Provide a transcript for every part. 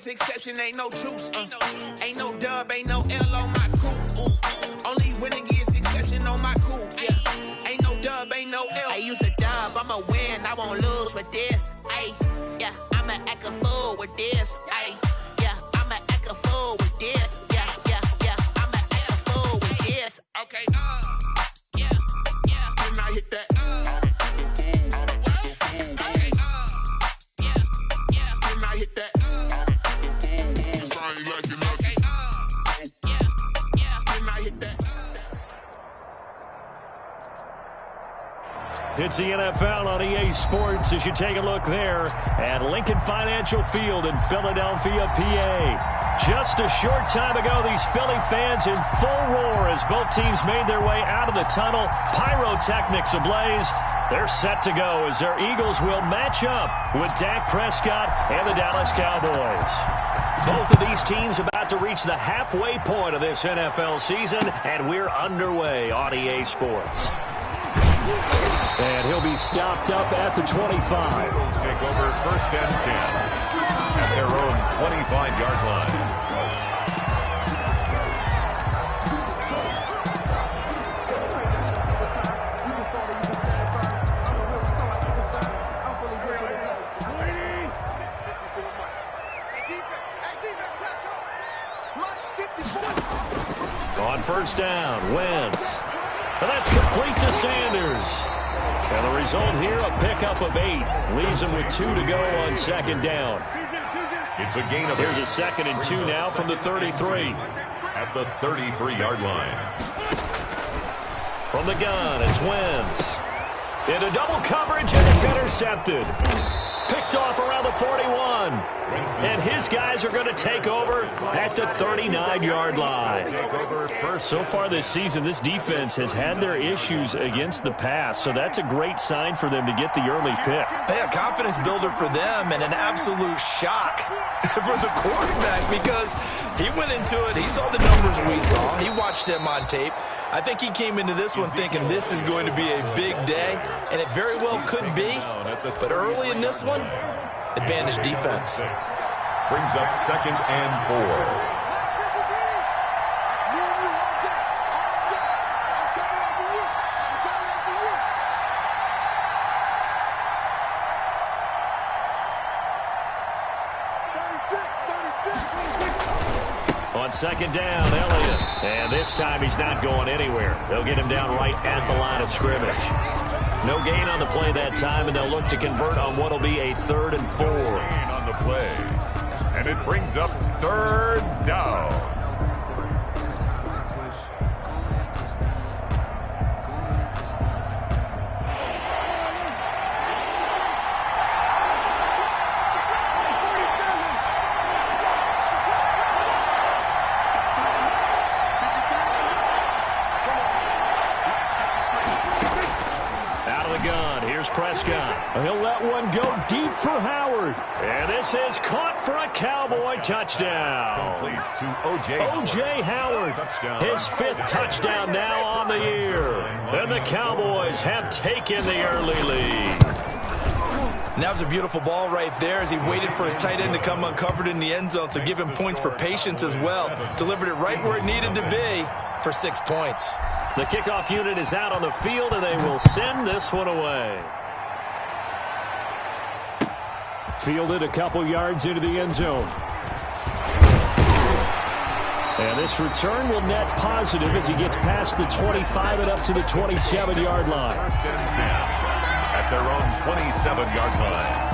is exception, ain't no truce. Ain't no dub, ain't no L on my coupe. Only winning is exception on my coupe. Yeah. Ain't no dub, ain't no L. I use a dub, I'ma win, I won't lose with this. Ay, yeah, I'ma act a fool with this. Ay, yeah, I'ma act a fool with this. Yeah, yeah, yeah, I'ma act a fool with this. Okay, yeah, yeah, when I hit that, okay, yeah, when I hit that, I ain't like it, okay, yeah, when I hit that. It's the NFL on EA Sports as you take a look there at Lincoln Financial Field in Philadelphia, PA. Just a short time ago, these Philly fans in full roar as both teams made their way out of the tunnel. Pyrotechnics ablaze. They're set to go as their Eagles will match up with Dak Prescott and the Dallas Cowboys. Both of these teams about to reach the halfway point of this NFL season, and we're underway on EA Sports. And he'll be stopped up at the 25. Eagles take over 1st and 10 at their own 25-yard line. On 1st down, Wentz. And that's complete to Sanders. And the result here, a pickup of 8. Leaves him with 2 to go on 2nd down. It's a gain of 8. Here's a 2nd and 2 now from the 33. At the 33-yard line. From the gun, it's Wentz. Into double coverage, and it's intercepted. Picked off around the 41. And his guys are going to take over at the 39-yard line. So far this season, this defense has had their issues against the pass, so that's a great sign for them to get the early pick. Yeah, confidence builder for them and an absolute shock for the quarterback because he went into it. He saw the numbers we saw. He watched them on tape. I think he came into this one thinking this is going to be a big day, and it very well could be. But early in this one, advantage defense. Brings up 2nd and 4. On 2nd down, Elliott. And this time he's not going anywhere. They'll get him down right at the line of scrimmage. No gain on the play that time, and they'll look to convert on what will be a 3rd and 4. Gain on the play. And it brings up 3rd down. Prescott. He'll let one go deep for Howard. And this is caught for a Cowboy touchdown. Complete to O.J. Howard. Touchdown. His 5th touchdown now on the year. And the Cowboys have taken the early lead. And that was a beautiful ball right there as he waited for his tight end to come uncovered in the end zone. So give him points for patience as well. Delivered it right where it needed to be for 6 points. The kickoff unit is out on the field, and they will send this one away. Fielded a couple yards into the end zone. And this return will net positive as he gets past the 25 and up to the 27-yard line. 1st and 10 at their own 27-yard line.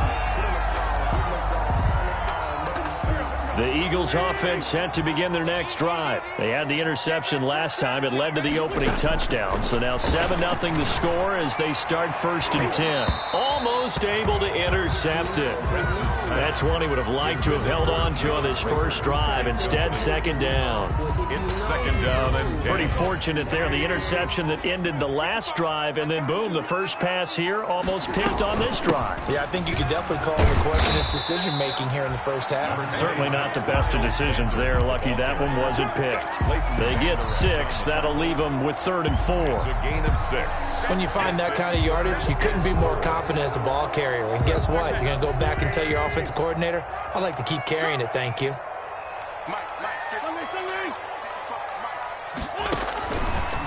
The Eagles offense set to begin their next drive. They had the interception last time. It led to the opening touchdown. So now 7-0 to score as they start 1st and 10. Almost able to intercept it. That's one he would have liked to have held on to on this first drive. Instead, 2nd down. It's 2nd down and 10. Pretty fortunate there. The interception that ended the last drive, and then boom, the first pass here almost picked on this drive. Yeah, I think you could definitely call into question his decision-making here in the first half. Certainly not not the best of decisions there. Lucky that one wasn't picked. They get 6. That'll leave them with 3rd and 4. It's a gain of 6. When you find that kind of yardage, you couldn't be more confident as a ball carrier. And guess what? You're going to go back and tell your offensive coordinator, I'd like to keep carrying it, thank you.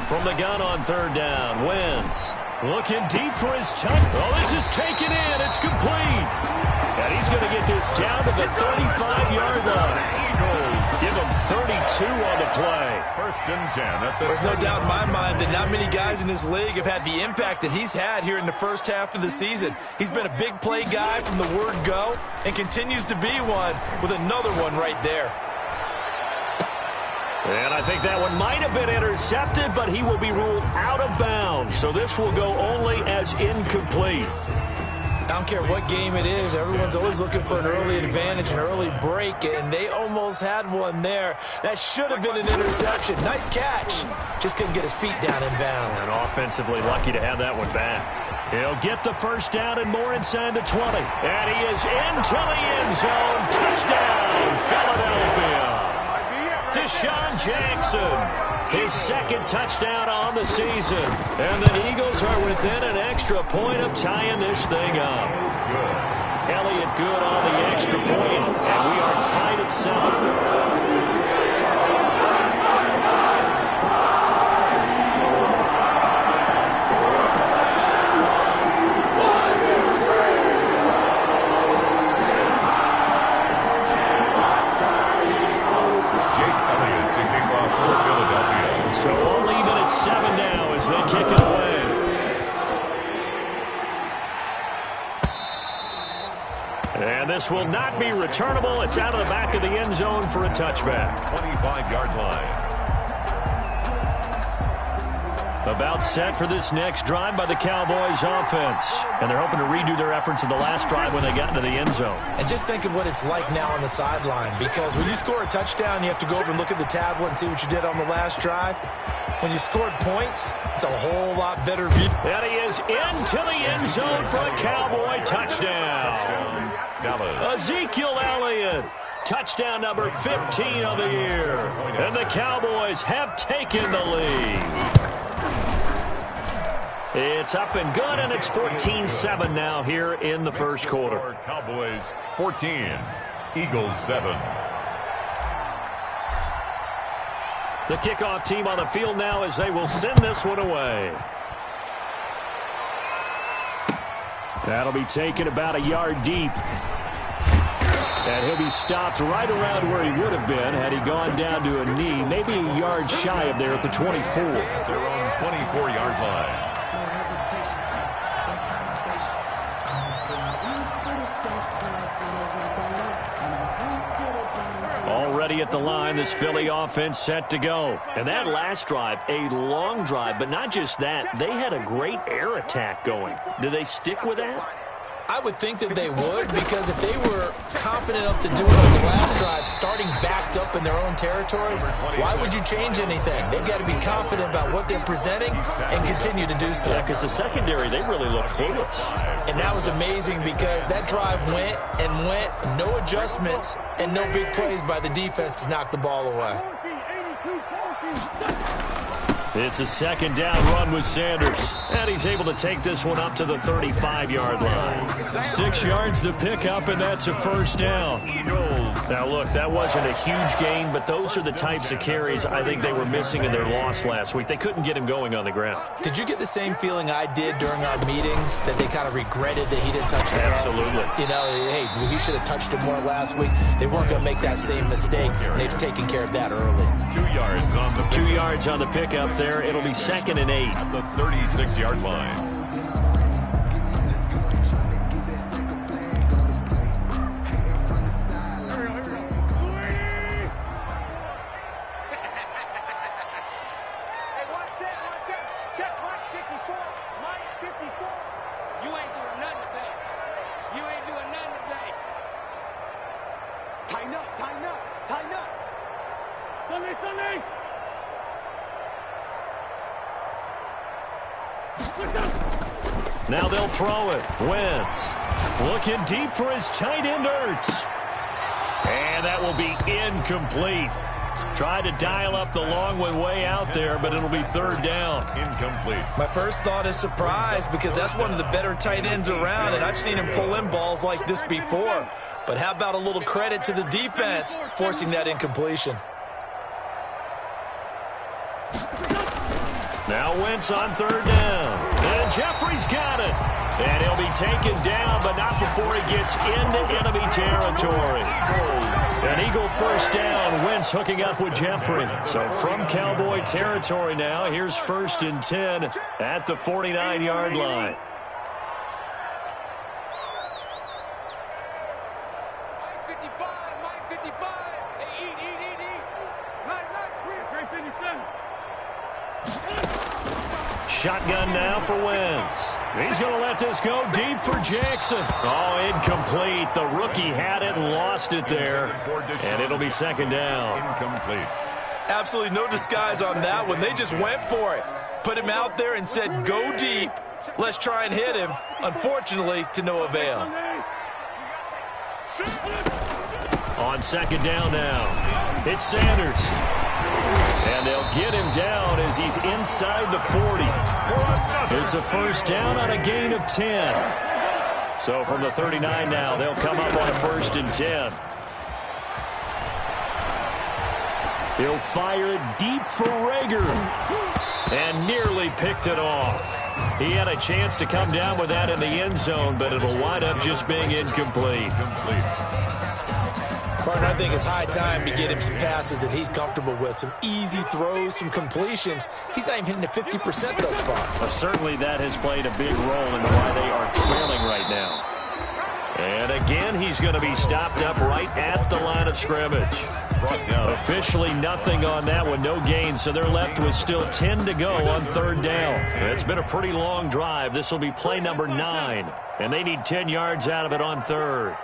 From the gun on 3rd down, Wentz looking deep for his touch. Oh, this is taken in. It's complete. And he's going to get this down to the 35-yard line. Give him 32 on the play. 1st and 10. There's no doubt in my mind that not many guys in this league have had the impact that he's had here in the first half of the season. He's been a big play guy from the word go and continues to be one with another one right there. And I think that one might have been intercepted, but he will be ruled out of bounds. So this will go only as incomplete. I don't care what game it is. Everyone's always looking for an early advantage, an early break, and they almost had one there. That should have been an interception. Nice catch. Just couldn't get his feet down in bounds. And offensively lucky to have that one back. He'll get the 1st down and more inside the 20. And he is into the end zone. Touchdown, Philadelphia. Deshaun Jackson, his 2nd touchdown on the season. And the Eagles are within an extra point of tying this thing up. Elliott good on the extra point, and we are tied at 7. So all even at 7 now as they kick it away. And this will not be returnable. It's out of the back of the end zone for a touchback. 25-yard line. About set for this next drive by the Cowboys offense. And they're hoping to redo their efforts in the last drive when they got into the end zone. And just think of what it's like now on the sideline, because when you score a touchdown, you have to go over and look at the tablet and see what you did on the last drive. When you scored points, it's a whole lot better view. And he is into the end zone for a Cowboy touchdown. Ezekiel Elliott. Touchdown number 15 of the year. And the Cowboys have taken the lead. It's up and good, and it's 14-7 now here in the first quarter. Cowboys 14, Eagles 7. The kickoff team on the field now as they will send this one away. That'll be taken about a yard deep. And he'll be stopped right around where he would have been had he gone down to a knee, maybe a yard shy of there at the 24. At their own 24-yard line. Already at the line, this Philly offense set to go. And that last drive, a long drive, but not just that. They had a great air attack going. Do they stick with that? I would think that they would, because if they were confident enough to do it on the last drive, starting backed up in their own territory, why would you change anything? They've got to be confident about what they're presenting and continue to do so. Yeah, because the secondary, they really looked clueless. And that was amazing because that drive went and went, no adjustments and no big plays by the defense to knock the ball away. It's a 2nd down run with Sanders. And he's able to take this one up to the 35-yard line. 6 yards to pick up, and that's a 1st down. Now, look, that wasn't a huge gain, but those are the types of carries I think they were missing in their loss last week. They couldn't get him going on the ground. Did you get the same feeling I did during our meetings, that they kind of regretted that he didn't touch the ball? Absolutely. You know, hey, he should have touched it more last week. They weren't going to make that same mistake, and they've taken care of that early. 2 yards on the 2 yards on the pickup there. It'll be 2nd and 8. At the 36-yard line. Now they'll throw it. Wentz looking deep for his tight end, Ertz. And that will be incomplete. Tried to dial up the long one way out there, but it'll be third down. Incomplete. My first thought is surprise, because that's one of the better tight ends around, and I've seen him pull in balls like this before. But how about a little credit to the defense forcing that incompletion? Now Wentz on third down. And Jeffrey's got it. And he'll be taken down, but not before he gets into enemy territory. An Eagle first down. Wentz hooking up with Jeffrey. So from Cowboy territory now, here's 1st and 10 at the 49-yard line. Shotgun now for Wentz. He's going to let this go deep for Jackson. Oh, incomplete. The rookie had it and lost it there. And it'll be second down. Incomplete. Absolutely no disguise on that one. They just went for it. Put him out there and said, go deep. Let's try and hit him. Unfortunately, to no avail. On second down now, it's Sanders. And they'll get him down as he's inside the 40. It's a first down on a gain of 10. So from the 39 now, they'll come up on a 1st and 10. He'll fire it deep for Rager. And nearly picked it off. He had a chance to come down with that in the end zone, but it'll wind up just being incomplete. Partner, I think it's high time to get him some passes that he's comfortable with. Some easy throws, some completions. He's not even hitting to 50% thus far. Well, certainly that has played a big role in why they are trailing right now. And again, he's going to be stopped up right at the line of scrimmage. Officially nothing on that one, no gain, so they're left with still 10 to go on third down. It's been a pretty long drive. This will be play number 9, and they need 10 yards out of it on third.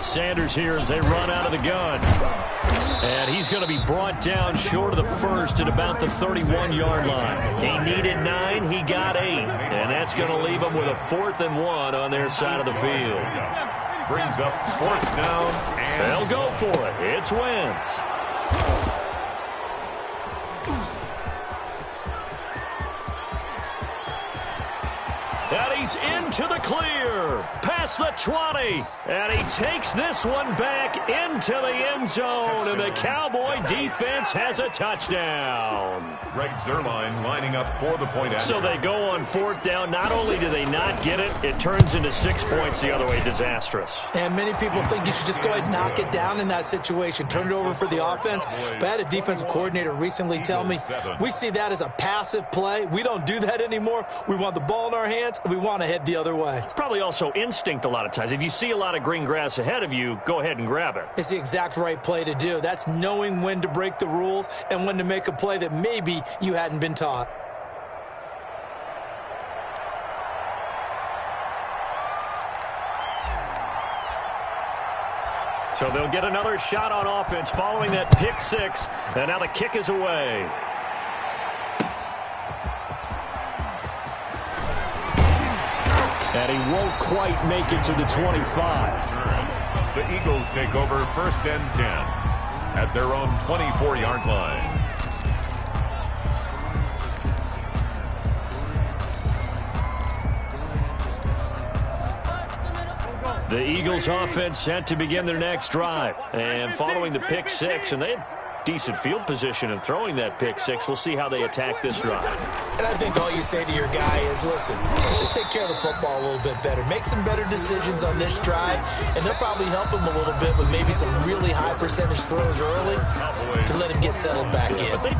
Sanders here as they run out of the gun. And he's going to be brought down short of the first at about the 31-yard line. He needed 9, he got 8. And that's going to leave them with a 4th and 1 on their side of the field. Brings up 4th down. And they'll go for it. It's Wentz. And he's into the clear. Past the 20. And he takes this one back into the end zone. And the Cowboy defense has a touchdown. Greg Zuerlein lining up for the point after. So they go on 4th down. Not only do they not get it, it turns into 6 points the other way. Disastrous. And many people think you should just go ahead and knock it down in that situation. Turn it over for the offense. But I had a defensive coordinator recently tell me, we see that as a passive play. We don't do that anymore. We want the ball in our hands, and we want to head the other way. It's probably also instinct a lot of times. If you see a lot of green grass ahead of you, go ahead and grab it. It's the exact right play to do. That's knowing when to break the rules and when to make a play that maybe you hadn't been taught. So they'll get another shot on offense following that pick 6, and now the kick is away. And he won't quite make it to the 25. The Eagles take over 1st and 10 at their own 24-yard line. The Eagles offense set to begin their next drive. And following the pick 6, and they had decent field position in throwing that pick 6. We'll see how they attack this drive. And I think all you say to your guy is, listen, let's just take care of the football a little bit better. Make some better decisions on this drive, and they'll probably help him a little bit with maybe some really high percentage throws early to let him get settled back in. But they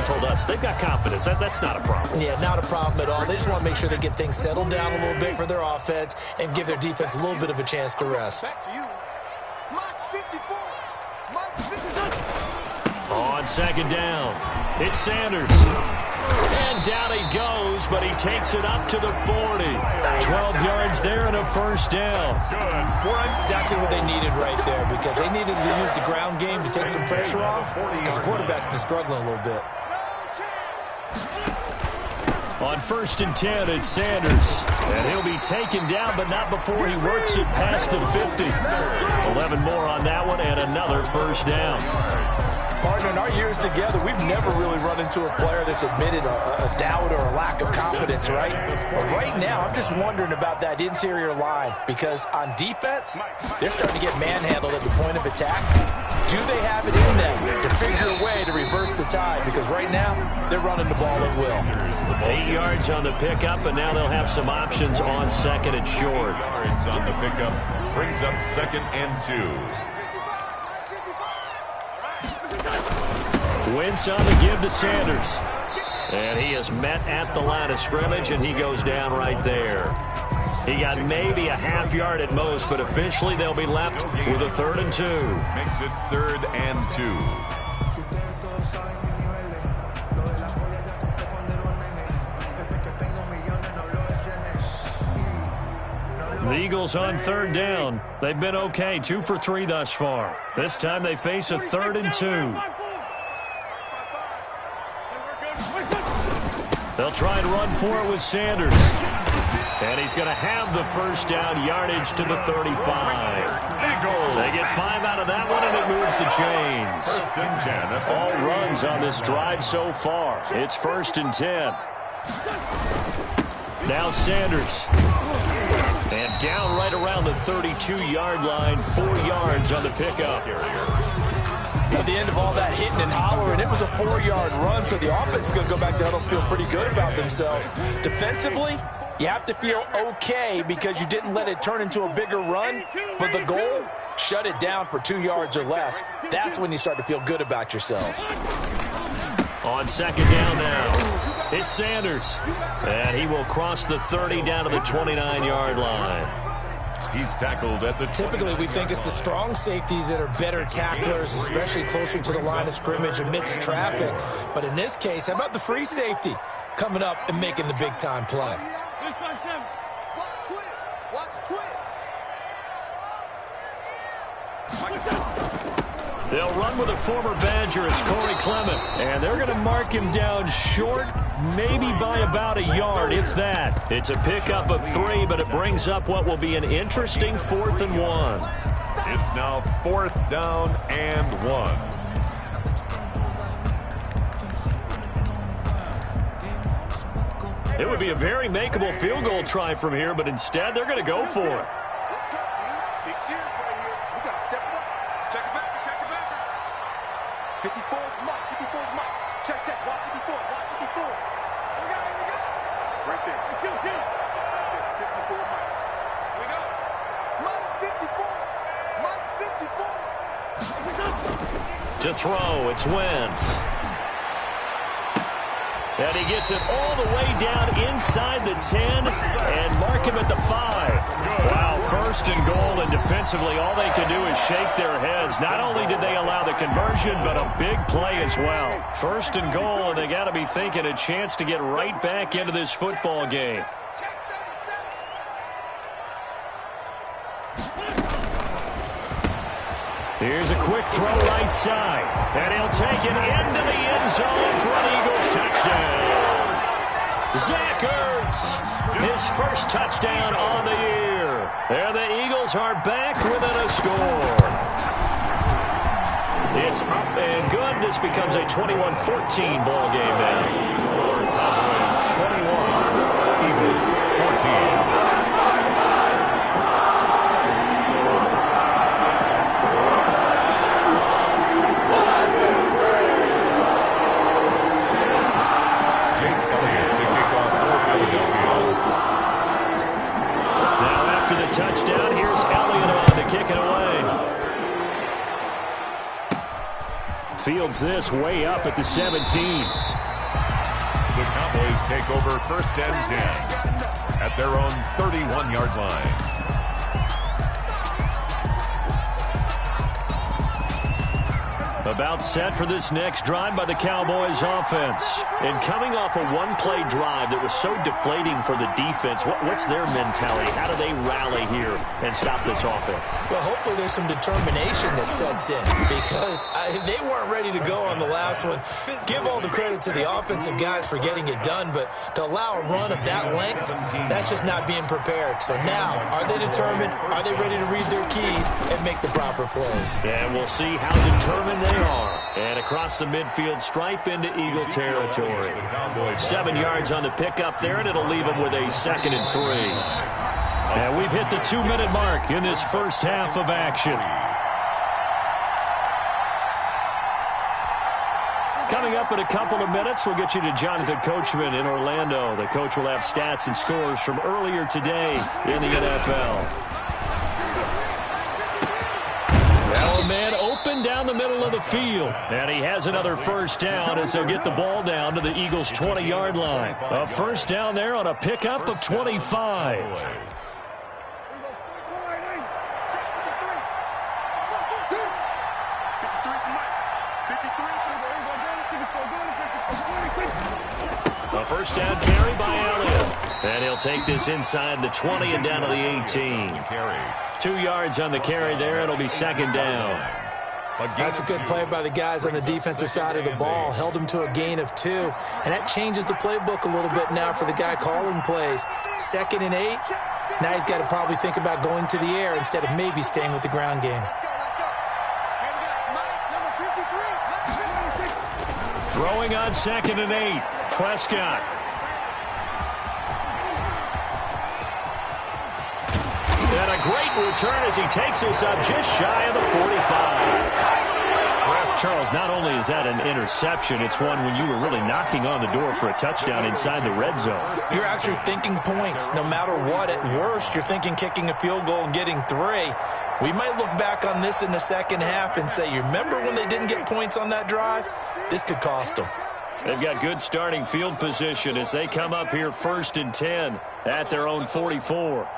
told us they've got confidence. That's not a problem. Yeah, not a problem at all. They just want to make sure they get things settled down a little bit for their offense and give their defense a little bit of a chance to rest. Back to you. Mark 54. Mark 54. On second down, it's Sanders. And down he goes, but he takes it up to the 40. 12 yards there and a first down. Exactly what they needed right there, because they needed to use the ground game to take some pressure off, because the quarterback's been struggling a little bit. On 1st and 10, it's Sanders. And he'll be taken down, but not before he works it past the 50. 11 more on that one, and another first down. Partner, in our years together, we've never really run into a player that's admitted a doubt or a lack of confidence, right? But right now, I'm just wondering about that interior line, because on defense, they're starting to get manhandled at the point of attack. Do they have it in them to figure a way to reverse the tide? Because right now, they're running the ball at will. 8 yards on the pickup, and now they'll have some options on 2nd and short. 8 yards on the pickup brings up 2nd and 2. Wentz on the give to Sanders. And he is met at the line of scrimmage, and he goes down right there. He got maybe a half yard at most, but officially they'll be left with a 3rd and 2. Makes it 3rd and 2. The Eagles on 3rd down. They've been okay, 2 for 3 thus far. This time they face a 3rd and 2. They'll try and run for it with Sanders. And he's going to have the first down, yardage to the 35. They get 5 out of that one, and it moves the chains. 1st and 10. All runs on this drive so far. It's 1st and 10. Now Sanders. And down right around the 32-yard line, 4 yards on the pickup. At the end of all that hitting and hollering, it was a 4-yard run, so the offense is going to go back down and feel pretty good about themselves. Defensively, you have to feel okay because you didn't let it turn into a bigger run, but the goal, shut it down for 2 yards or less. That's when you start to feel good about yourselves. On 2nd down now, it's Sanders. And he will cross the 30 down to the 29-yard line. He's tackled at the... Typically, we think it's the strong safeties that are better tacklers, especially closer to the line of scrimmage amidst traffic. But in this case, how about the free safety coming up and making the big-time play? They'll run with a former Badger. It's Corey Clement. And they're going to mark him down short, maybe by about a yard, if that. It's a pickup of 3, but it brings up what will be an interesting 4th and 1. It's now 4th down and 1. It would be a very makeable field goal try from here, but instead they're going to go for it. To throw, it's Wentz. And he gets it all the way down inside the 10 and mark him at the 5. Wow, 1st and goal, and defensively all they can do is shake their heads. Not only did they allow the conversion, but a big play as well. 1st and goal, and they got to be thinking a chance to get right back into this football game. Here's a quick throw right side. And he'll take it into the end zone for an Eagles touchdown. Zach Ertz, his first touchdown on the year. And the Eagles are back within a score. It's up and good. This becomes a 21-14 ball game now. 21, Eagles 14. Touchdown. Here's Elliott on to kick it away. Fields this way up at the 17. The Cowboys take over 1st and 10 at their own 31-yard line. About set for this next drive by the Cowboys offense. And coming off a one-play drive that was so deflating for the defense, what's their mentality? How do they rally here and stop this offense? Well, hopefully there's some determination that sets in because they weren't ready to go on the last one. Give all the credit to the offensive guys for getting it done, but to allow a run of that length, that's just not being prepared. So now, are they determined? Are they ready to read their keys and make the proper plays? And we'll see how determined they are. And across the midfield stripe into Eagle territory. 7 yards on the pickup there, and it'll leave them with a 2nd and 3. And we've hit the 2-minute mark in this first half of action. Coming up in a couple of minutes, we'll get you to Jonathan Coachman in Orlando. The coach will have stats and scores from earlier today in the NFL. Now a man open down the middle of the field. And he has another first down as they'll get the ball down to the Eagles' 20-yard line. A first down there on a pickup of 25. A first down carry by Elliott. And he'll take this inside the 20 and down to the 18. 2 yards on the carry there. It'll be 2nd down. That's a good play by the guys on the defensive side of the ball. Held him to a gain of 2. And that changes the playbook a little bit now for the guy calling plays. 2nd and 8. Now he's got to probably think about going to the air instead of maybe staying with the ground game. Throwing on 2nd and 8. Prescott. And a great return as he takes this up just shy of the 45. Charles, not only is that an interception, it's one when you were really knocking on the door for a touchdown inside the red zone. You're actually thinking points. No matter what, at worst, you're thinking kicking a field goal and getting 3. We might look back on this in the second half and say, you remember when they didn't get points on that drive? This could cost them. They've got good starting field position as they come up here 1st and 10 at their own 44.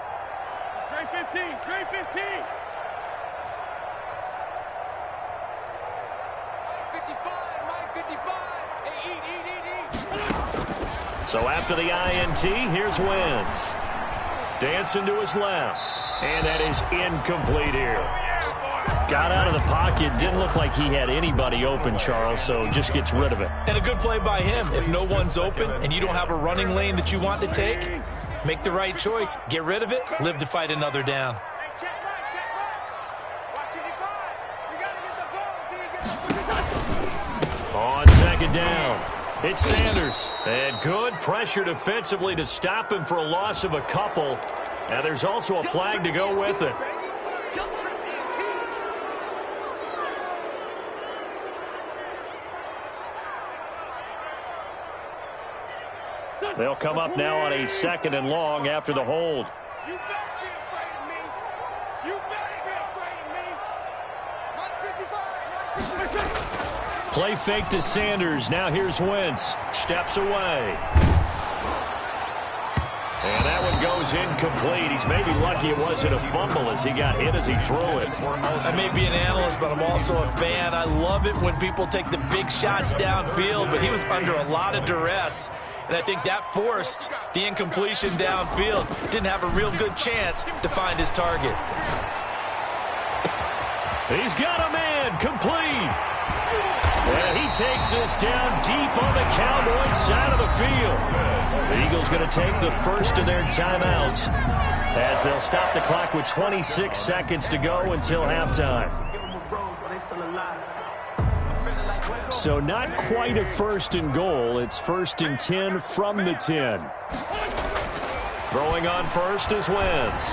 Trey 15, Trey 15. 55. Hey, eat. So after the INT, here's Wentz. Dancing to his left. And that is incomplete here. Got out of the pocket. Didn't look like he had anybody open, Charles, so just gets rid of it. And a good play by him. If no one's open and you don't have a running lane that you want to take, make the right choice. Get rid of it. Live to fight another down. On 2nd down, it's Sanders. And good pressure defensively to stop him for a loss of a couple. Now there's also a flag to go with it. They'll come up now on a 2nd and long after the hold. You better be afraid of me. You better be afraid of me. 55. Play fake to Sanders. Now here's Wentz. Steps away. And that one goes incomplete. He's maybe lucky it wasn't a fumble as he got hit as he threw it. I may be an analyst, but I'm also a fan. I love it when people take the big shots downfield, but he was under a lot of duress. And I think that forced the incompletion downfield. Didn't have a real good chance to find his target. He's got a man. Complete. And he takes this down deep on the Cowboys side of the field. The Eagles going to take the first of their timeouts as they'll stop the clock with 26 seconds to go until halftime. So not quite a 1st and goal. It's 1st and 10 from the 10. Throwing on first is Wentz.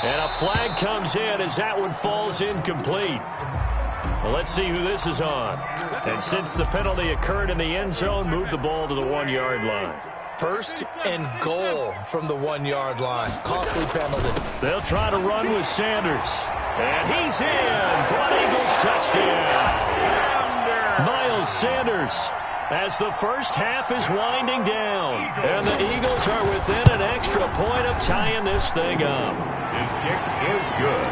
And a flag comes in as that one falls incomplete. Well, let's see who this is on. And since the penalty occurred in the end zone, move the ball to the 1-yard line. 1st and goal from the 1-yard line. Costly penalty. They'll try to run with Sanders. And he's in for an Eagles touchdown. Miles Sanders as the first half is winding down. And the Eagles are within an extra point of tying this thing up. His kick is good.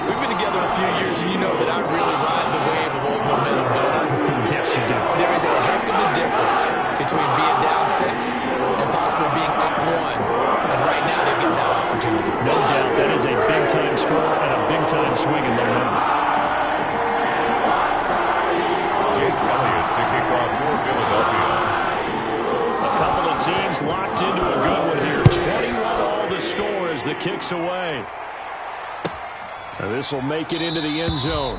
We've been together a few years, and you know that I really ride the wave of old momentum, don't I? Yes, you do. There is a heck of a difference between being down 6 and possibly being up 1. And right now, they've got that opportunity. No doubt that is a big-time score and a big-time swing in momentum. Jake Elliott to kick off for Philadelphia. A couple of teams locked into a good one here. 21 all the score as the kick's away. This will make it into the end zone.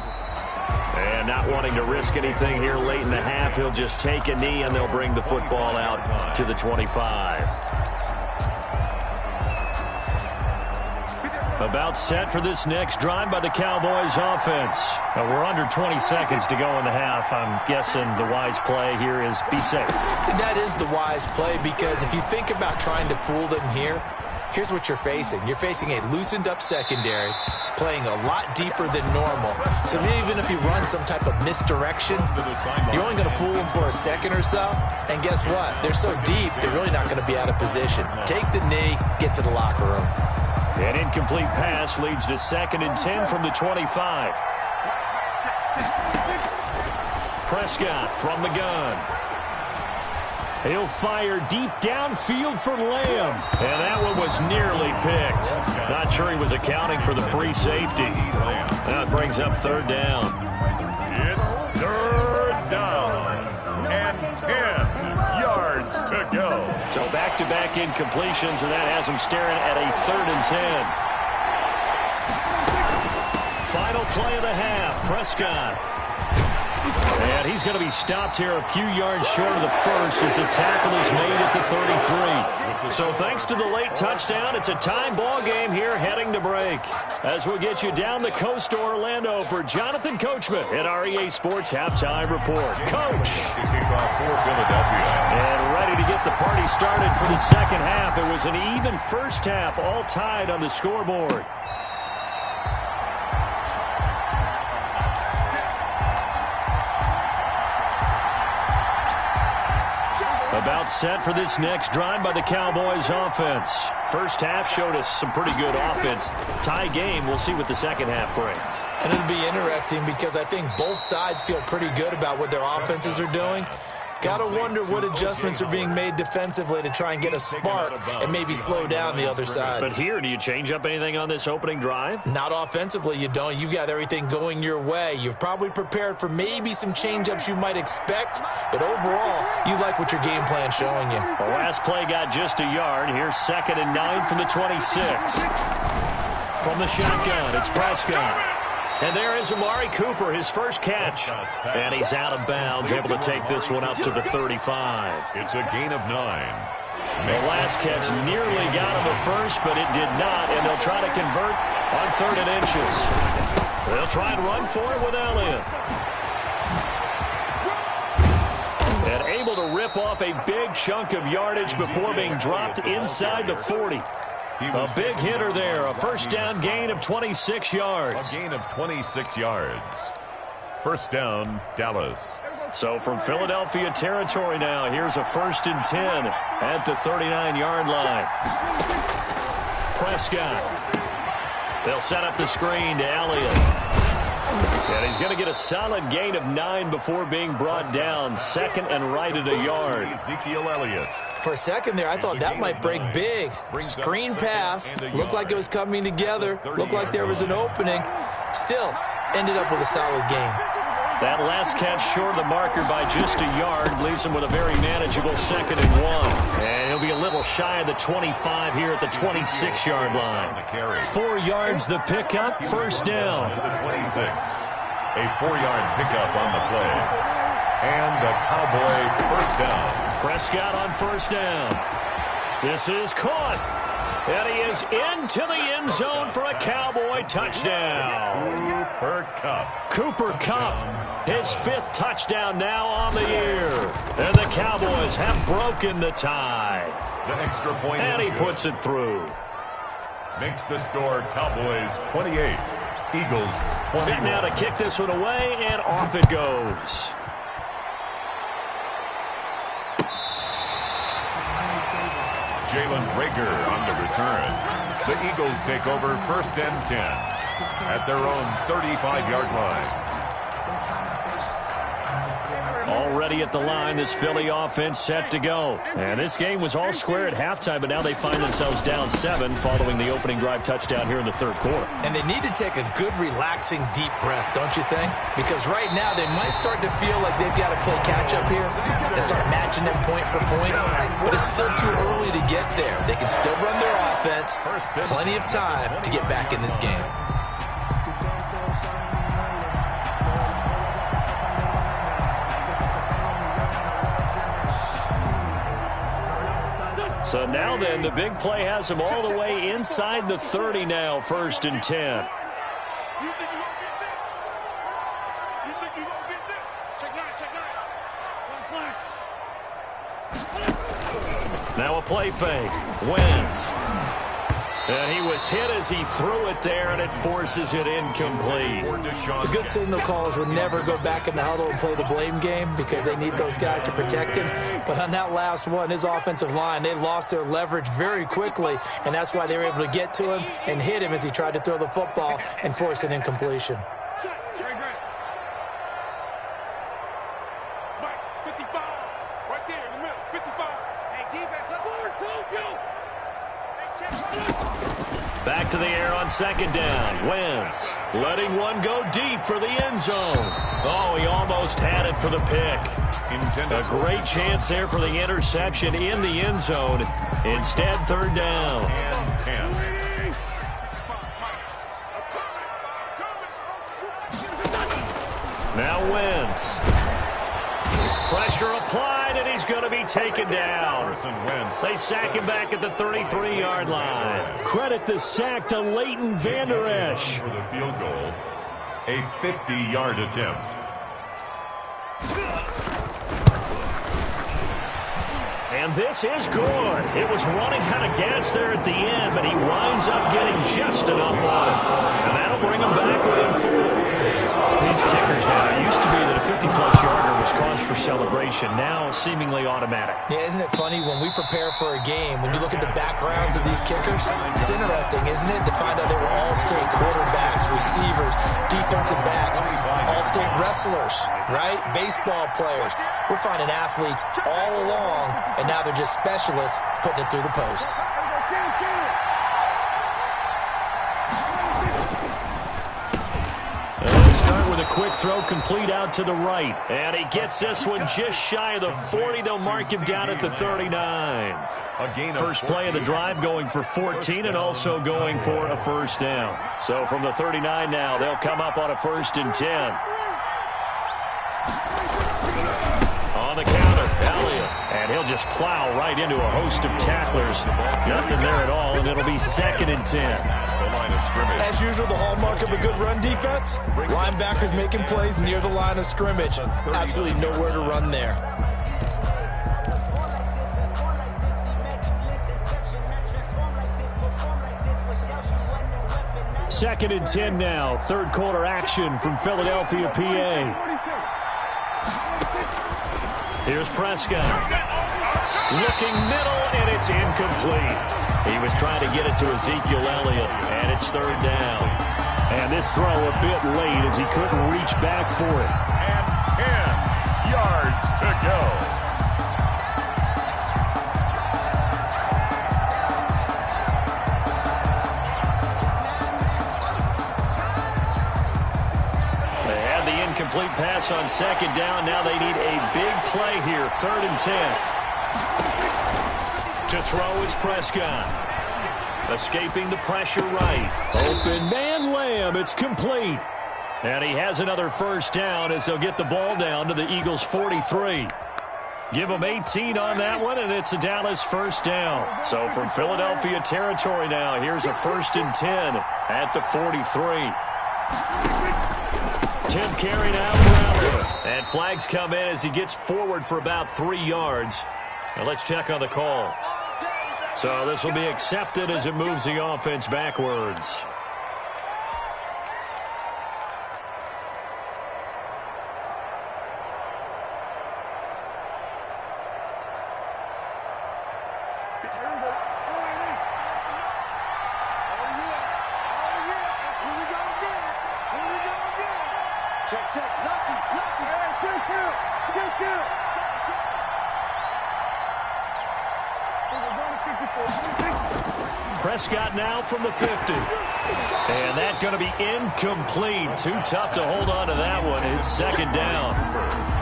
And not wanting to risk anything here late in the half, he'll just take a knee and they'll bring the football out to the 25. About set for this next drive by the Cowboys offense. Now we're under 20 seconds to go in the half. I'm guessing the wise play here is be safe. That is the wise play, because if you think about trying to fool them here, here's what you're facing. You're facing a loosened up secondary, playing a lot deeper than normal. So even if you run some type of misdirection, you're only going to fool them for a second or so. And guess what? They're so deep, they're really not going to be out of position. Take the knee, get to the locker room. An incomplete pass leads to 2nd and 10 from the 25. Prescott from the gun. He'll fire deep downfield for Lamb. And that one was nearly picked. Not sure he was accounting for the free safety. That brings up 3rd down. It's 3rd down and 10 yards to go. So back-to-back incompletions, and that has him staring at a 3rd and 10. Final play of the half, Prescott. And he's going to be stopped here a few yards short of the first as the tackle is made at the 33. So thanks to the late touchdown, it's a time ball game here heading to break. As we'll get you down the coast to Orlando for Jonathan Coachman at our EA Sports Halftime Report. Coach! To kick off for Philadelphia. And ready to get the party started for the second half. It was an even first half, all tied on the scoreboard. About set for this next drive by the Cowboys offense. First half showed us some pretty good offense. Tie game, we'll see what the second half brings. And it'll be interesting because I think both sides feel pretty good about what their offenses are doing. Gotta wonder what adjustments are being made defensively to try and get a spark and maybe slow down the other side. But here, do you change up anything on this opening drive? Not offensively, you don't. You've got everything going your way. You've probably prepared for maybe some change-ups you might expect, but overall, you like what your game plan's showing you. The last play got just a yard. Here's 2nd and 9 from the 26. From the shotgun, it's Prescott. And there is Amari Cooper, his first catch. And he's out of bounds, able to take this one up to the 35. It's a gain of 9. The last catch nearly got him a first, but it did not, and they'll try to convert on 3rd and inches. They'll try and run for it with Elliott. And able to rip off a big chunk of yardage before being dropped inside the 40. A big hitter there, a first down gain of 26 yards. A gain of 26 yards. First down, Dallas. So from Philadelphia territory now, here's a 1st and 10 at the 39-yard line. Prescott. They'll set up the screen to Elliott. And he's going to get a solid gain of 9 before being brought down. 2nd and right at a yard. Ezekiel Elliott. For a second there, I thought that might break big. Screen pass. Looked like it was coming together. Looked like there was an opening. Still, ended up with a solid game. That last catch short of the marker by just a yard leaves him with a very manageable 2nd and 1. And he'll be a little shy of the 25 here at the 26-yard line. 4 yards the pickup, first down. The 26. A 4-yard pickup on the play. And a Cowboy first down. Prescott on first down. This is caught. And he is into the end zone for a Cowboy touchdown. Cooper Kupp, his 5th touchdown now on the year. And the Cowboys have broken the tie. The extra point. And he puts it through. Makes the score Cowboys 28. Eagles 21. Set now to kick this one away, and off it goes. Jalen Reagor on the return. The Eagles take over 1st and 10. at their own 35-yard line. Already at the line, this Philly offense set to go. And this game was all square at halftime, but now they find themselves down 7 following the opening drive touchdown here in the third quarter. And they need to take a good, relaxing, deep breath, don't you think? Because right now they might start to feel like they've got to play catch-up here and start matching them point for point. But it's still too early to get there. They can still run their offense. Plenty of time to get back in this game. So now then, the big play has them all the way inside the 30 now, 1st and 10. You think you gonna get this? You think you gonna get this? Check nine. Now a play fake. Wentz. And he was hit as he threw it there, and it forces it incomplete. The good signal callers would never go back in the huddle and play the blame game because they need those guys to protect him. But on that last one, his offensive line, they lost their leverage very quickly, and that's why they were able to get to him and hit him as he tried to throw the football and force an incompletion. Mike, 55. Right there in the middle. 55. Hey, defense, let's go. Back to the air on 2nd down. Wentz letting one go deep for the end zone. Oh, he almost had it for the pick. A great chance there for the interception in the end zone. Instead, 3rd down. And 10. Now Wentz. Pressure applied, and he's going to be taken down. They sack him back at the 33-yard line. Credit the sack to Leighton Vander Esch. For the field goal, a 50-yard attempt. And this is good. It was running out of gas there at the end, but he winds up getting just enough on it. And that'll bring him back within 4. These kickers now, it used to be that a 50-plus yarder was cause for celebration. Now seemingly automatic. Yeah, isn't it funny when we prepare for a game, when you look at the backgrounds of these kickers, it's interesting, isn't it, to find out they were all-state quarterbacks, receivers, defensive backs, all-state wrestlers, right? Baseball players. We're finding athletes all along, and now they're just specialists putting it through the posts. With a quick throw complete out to the right. And he gets this one just shy of the 40. They'll mark him down at the 39. First play of the drive going for 14 and also going for a 1st down. So from the 39 now, they'll come up on a 1st and 10. On the counter, Elliott. And he'll just plow right into a host of tacklers. Nothing there at all, and it'll be 2nd and 10. As usual, the hallmark of a good run defense, linebackers making plays near the line of scrimmage. Absolutely nowhere to run there. Second and 10 now. 3rd quarter action from Philadelphia, PA. Here's Prescott. Looking middle, and it's incomplete. He was trying to get it to Ezekiel Elliott, and it's 3rd down. And this throw a bit late as he couldn't reach back for it. And 10 yards to go. They had the incomplete pass on 2nd down. Now they need a big play here, 3rd and 10. To throw is Prescott. Escaping the pressure right. Open man Lamb. It's complete. And he has another 1st down as they'll get the ball down to the Eagles' 43. Give them 18 on that one, and it's a Dallas 1st down. So from Philadelphia territory now, here's a 1st and 10 at the 43. 10th carry now for Elliott. And flags come in as he gets forward for about 3 yards. Now let's check on the call. So this will be accepted as it moves the offense backwards. Oh, yeah. Here we go. Check. Lucky. Good. Prescott now from the 50. And that's going to be incomplete. Too tough to hold on to that one. It's second down.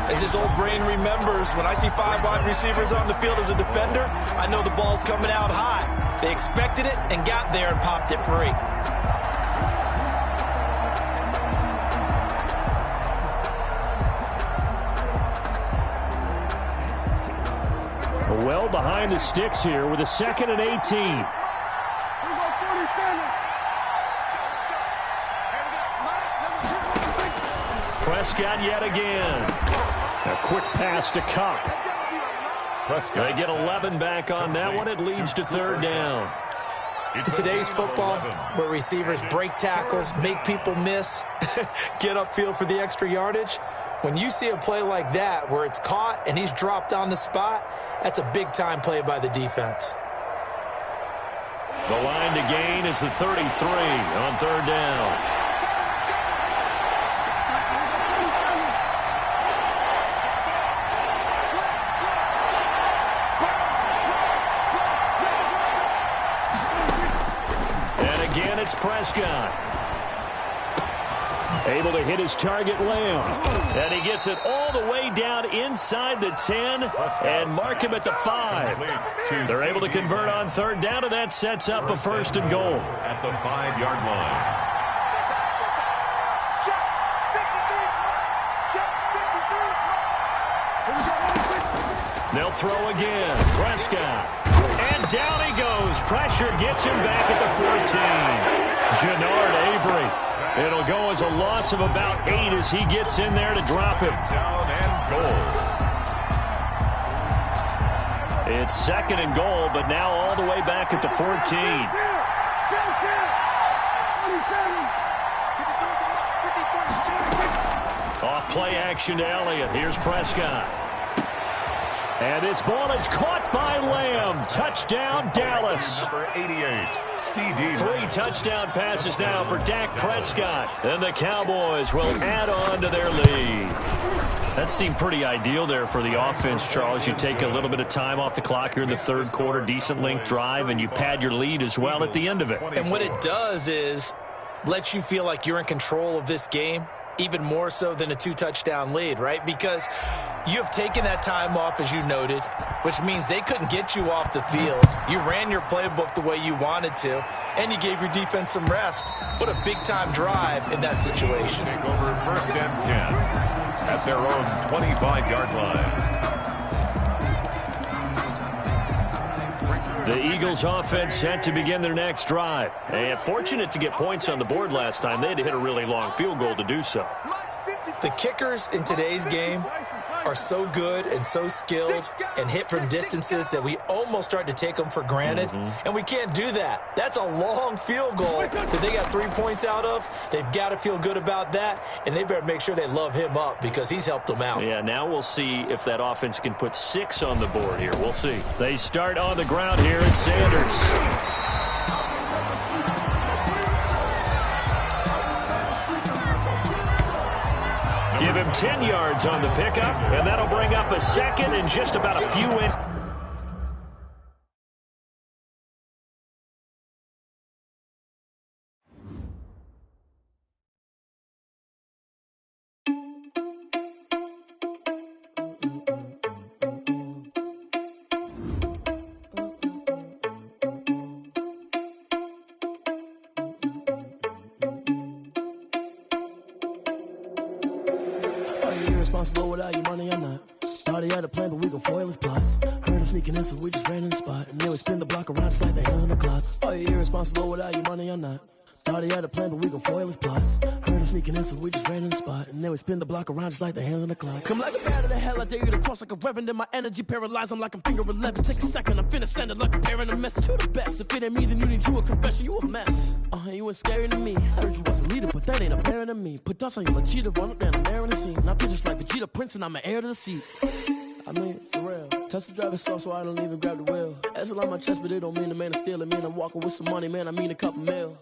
As his old brain remembers, when I see 5 wide receivers on the field as a defender, I know the ball's coming out high. They expected it and got there and popped it free. Well behind the sticks here with a 2nd and 18. Prescott yet again. A quick pass to Cup. They get 11 back on that one. It leads to 3rd down. In today's football, where receivers break tackles, make people miss, get upfield for the extra yardage, when you see a play like that where it's caught and he's dropped on the spot, that's a big-time play by the defense. The line to gain is the 33 on 3rd down. It's Prescott. Able to hit his target, Lamb. And he gets it all the way down inside the 10 and mark him at the 5. They're able to convert on 3rd down, and that sets up a 1st and goal. At the 5-yard line. They'll throw again. Prescott. And down he goes. Pressure gets him back at the 14. Jannard Avery. It'll go as a loss of about 8 as he gets in there to drop him. Down and goal. It's 2nd and goal, but now all the way back at the 14. Off play action to Elliott. Here's Prescott. And this ball is caught by Lamb. Touchdown, Dallas. Number 88, CD. 3 touchdown passes now for Dak Prescott. And the Cowboys will add on to their lead. That seemed pretty ideal there for the offense, Charles. You take a little bit of time off the clock here in the 3rd quarter, decent length drive, and you pad your lead as well at the end of it. And what it does is let you feel like you're in control of this game, even more so than a 2-touchdown lead, right? Because you have taken that time off, as you noted, which means they couldn't get you off the field. You ran your playbook the way you wanted to, and you gave your defense some rest. What a big-time drive in that situation. Take over 1st and 10 at their own 25-yard line. The Eagles offense set to begin their next drive. And fortunate to get points on the board last time. They had to hit a really long field goal to do so. The kickers in today's game are so good and so skilled and hit from distances that we almost start to take them for granted. And we can't do that. That's a long field goal that they got 3 points out of. They've got to feel good about that, and they better make sure they love him up because he's helped them out. Yeah, now we'll see if that offense can put 6 on the board here. We'll see. They start on the ground here at Sanders. Give him 10 yards on the pickup, and that'll bring up a 2nd and just about a few in. Responsible without your money or not. Thought he had a plan, but we gon' foil his plot. Heard him sneaking in, so we just ran in the spot. And then we spin the block around just like the hands on the clock. Are you irresponsible without your money or not? Thought he had a plan, but we gon' foil his plot. Heard him sneaking in, so we just ran in the spot. And then we spin the block around just like the hands on the clock. Come like a bat of the hell, I dare you to cross like a reverend. And my energy paralyzed, I'm like I'm finger 11. Take a second, I'm finna send it like a parent a message. You the best, if it ain't me, then you need you a confession. You a mess, you was scary to me. Heard you was a leader, but that ain't apparent to me. Put dust on you like cheetah, run up down the air in the scene. Now I just like Vegeta Prince, and I'm an heir to the seat. I mean, for real. Touch the driver's soft, so I don't even grab the wheel. That's on my chest, but it don't mean the man is stealing. Mean I'm walking with some money, man, I mean a couple mil.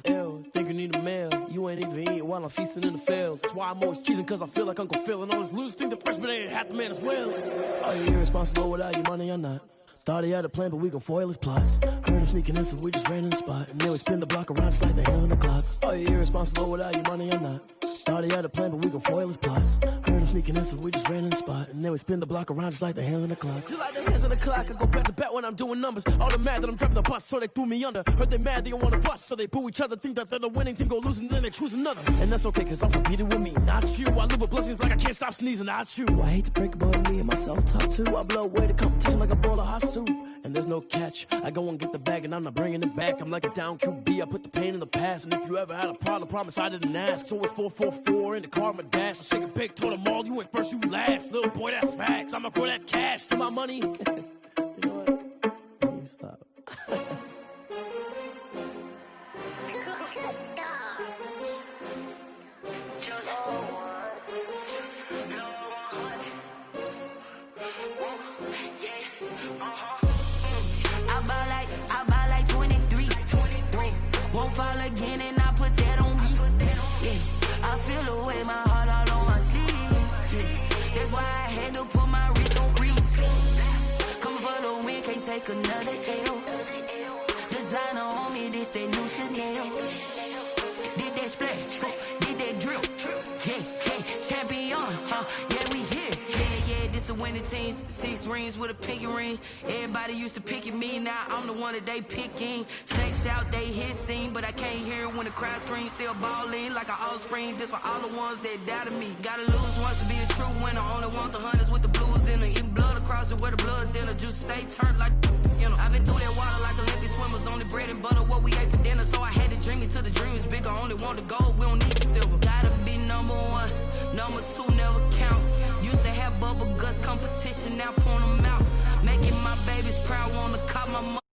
Ew, think you need a mail. You you ain't even eating while I'm feasting in the field. That's why I'm always cheesing, cause I feel like Uncle Phil. And all those losers think the freshman ain't half the man as well. Are you irresponsible without your money or not? Thought he had a plan, but we gon' foil his plot. Heard him sneaking in, so we just ran in the spot. And then we spin the block around just like the hands on the clock. Are you irresponsible without your money or not? Thought he had a plan, but we gon' foil his plot. Heard him sneaking in, so we just ran in the spot. And then we spin the block around just like the hands on the clock. Just like the hands on the clock, I go back to back when I'm doing numbers. All the mad that I'm driving the bus, so they threw me under. Heard they mad, they don't wanna bust, so they boo each other. Think that they're the winning team, go losing, then they choose another. And that's okay, cause I'm competing with me, not you. I live with blessings like I can't stop sneezing, not you. I hate to break about me and myself top two. I blow away the competition like a bowl of hot soup. And there's no catch. I go and get the bag and I'm not bringing it back. I'm like a down QB, I put the pain in the past. And if you ever had a problem, promise I didn't ask. So it's 444 in the car, my dash. I shake a big, told them all, you went first, you last. Little boy, that's facts. I'ma grow that cash to my money. You know what? Let me stop. I buy like 23. Won't fall again and I put that on me. Yeah, I feel the way, my heart all on my sleeve. Yeah, that's why I had to put my wrist on freeze. Coming for the win, can't take another L. Designer on me, this that new Chanel. Did that splash, did that drill. Yeah, champion, yeah, we here. Yeah, this the winning team. 6 rings with a pinky ring. Everybody used to pick at me, now I'm the one that they picking. Snakes out, they hit scene, but I can't hear it when the crowd screams. Still ballin' like an offspring. This for all the ones that doubted me. Gotta lose once to be a true winner. Only want the hunters with the blues in it. Eating blood across it where the blood dinner. Juice stay turned like, you know. I've been through that water like Olympic swimmers. Only bread and butter, what we ate for dinner. So I had to dream it till the dream is bigger. Only want the gold, we don't need the silver. Gotta be number 1, number 2 never count. Used to have bubble guts competition, now point them out. Making my babies proud, wanna cop my money.